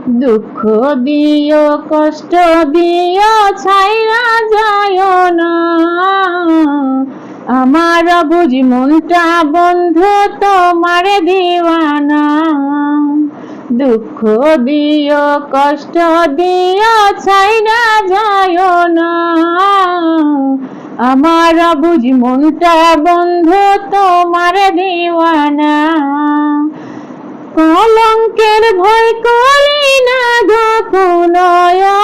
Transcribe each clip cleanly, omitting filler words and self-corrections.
দুঃখ দিও কষ্ট দিও ছাইরা যায় না, আমার বুঝ মনটা বন্ধু তোমার দিওয়ানা। দুঃখ দিও কষ্ট দিও ছাইরা যায় না, আমার বুঝ মনটা বন্ধু তোমার দিওয়ানা। কলঙ্কের ভয় করি না গো কোনো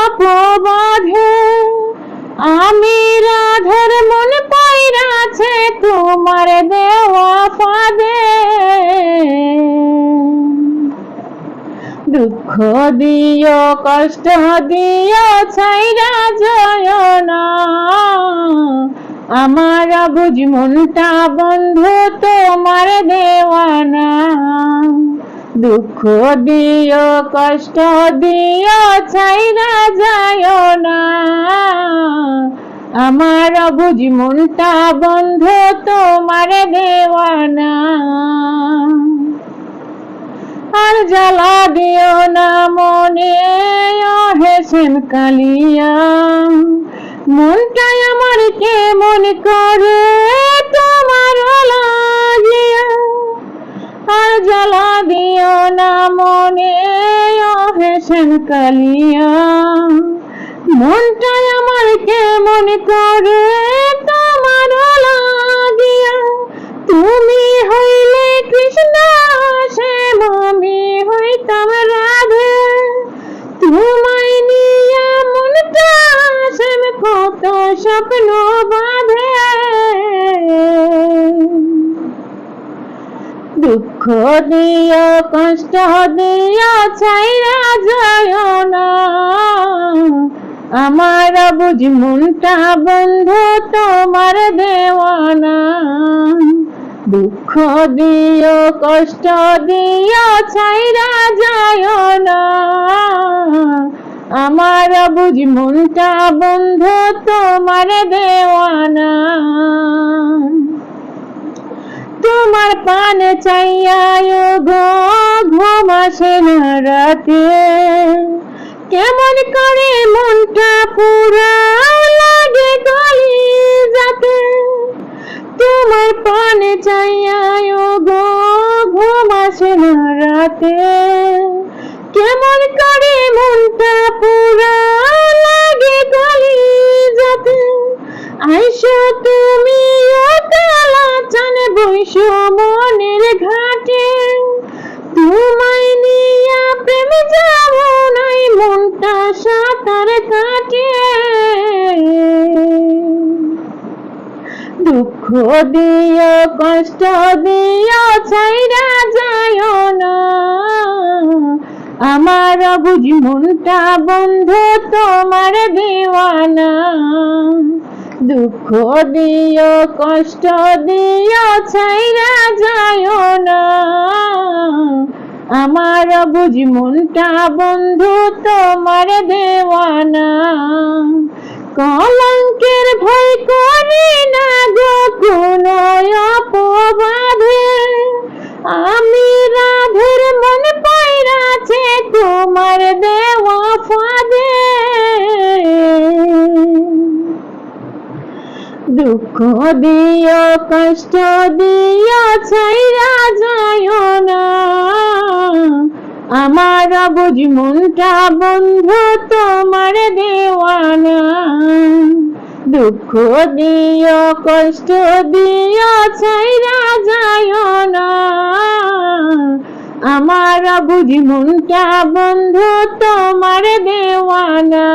অপবাদে, আমি রাধার মন পাইরাছে তোমার দেওয়া ফাঁদে। দুঃখ দিও কষ্ট দিও ছাইরা যায় না, আমার বুঝ মনটা বন্ধু তোমার দেওয়ানা। দুঃখ দিও কষ্ট দিও ছাইরা যায় না, আমার বুঝ মনটা বন্ধু তোমার দেওয়ানা। আর জ্বালা দিও না মনে হেসেন কালিয়া, মনটাই আমার কেমন করে তোমার লাগিয়া। আর জ্বালা দিও না মনে হেসেন কালিয়া, মনটাই আমার কেমন করে তোমার লাগিয়া। তুমি হইলে কৃষ্ণ শ্যাম, আমি হইতাম রাধে, তোমায় নিয়া মনটা শ্যাম কত স্বপ্ন বাঁধে। দুঃখ দিও কষ্ট দিও ছাইরা যায় না, আমার বুঝ মনটা বন্ধু তোমার দেওয়ানা। দুঃখ দিও কষ্ট দিও ছাইরা যায় না, আমার বুঝ মনটা বন্ধু তোমার দেওয়ানা। তোমার পানে চাইয়া গো ঘুম আসে না রাতে, কেমন করে মনটা পুরা লাগে কলিজাতে। তোমার পানে চাইয়া গো ঘুম আসে না রাতে, কেমন করে মনটা পুরা লাগে কলিজাতে। আইসো তুমি কালা চান বৈশ মনের ঘাটে, তোমায় নিয়া প্রেম যাব নাই মনটা সাঁতার কাটে। দুঃখ দিও কষ্ট দিও ছাইরা যায় না, আমার বুঝ মনটা বন্ধু তোমার দিওয়ানা। দুঃখ দিও কষ্ট দিও ছাইরা যায় না, আমার বুঝ মনটা বন্ধু তোমার দেওয়ানা। কলঙ্কের ভয় করি না গো কোনো অপবাদে, আমি রাধের মন পাইরাছে তোমার দেওয়া ফাঁদে। দুঃখ দিও কষ্ট দিও ছাইরা যায় না, আমার বুঝ মনটা বন্ধু তোমার দেওয়ানা। দুঃখ দিও কষ্ট দিও ছাইরা যায় না, আমার বুঝ মনটা বন্ধু তোমার দেওয়ানা।